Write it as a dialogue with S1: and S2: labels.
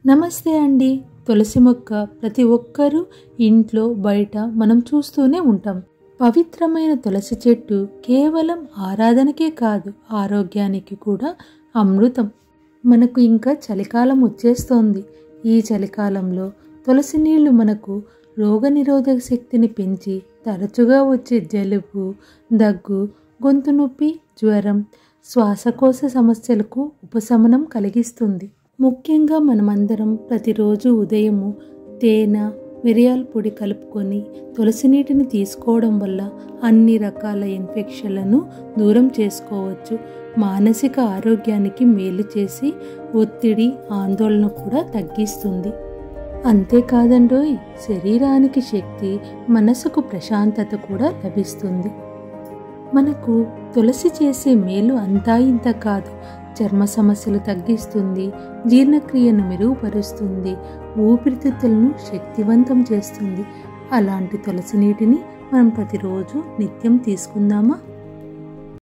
S1: నమస్తే అండి. తులసి మొక్క ప్రతి ఒక్కరూ ఇంట్లో బయట మనం చూస్తూనే ఉంటాం. పవిత్రమైన తులసి చెట్టు కేవలం ఆరాధనకే కాదు, ఆరోగ్యానికి కూడా అమృతం. మనకు ఇంకా చలికాలం వచ్చేస్తోంది. ఈ చలికాలంలో తులసి నీళ్లు మనకు రోగనిరోధక శక్తిని పెంచి తరచుగా వచ్చే జలుబు, దగ్గు, గొంతు నొప్పి, జ్వరం, శ్వాసకోశ సమస్యలకు ఉపశమనం కలిగిస్తుంది. ముఖ్యంగా మనమందరం ప్రతిరోజు ఉదయము తేనె, మిరియాల పొడి కలుపుకొని తులసి నీటిని తీసుకోవడం వల్ల అన్ని రకాల ఇన్ఫెక్షన్లను దూరం చేసుకోవచ్చు. మానసిక ఆరోగ్యానికి మేలు చేసి ఒత్తిడి, ఆందోళన కూడా తగ్గిస్తుంది. అంతేకాదండోయ్, శరీరానికి శక్తి, మనసుకు ప్రశాంతత కూడా లభిస్తుంది. మనకు తులసి చేసే మేలు అంతా ఇంత కాదు. చర్మ సమస్యలు తగ్గిస్తుంది, జీర్ణక్రియను మెరుగుపరుస్తుంది, ఊపిరితిత్తులను శక్తివంతం చేస్తుంది. అలాంటి తులసి నీటిని మనం ప్రతిరోజు నిత్యం తీసుకుందామా?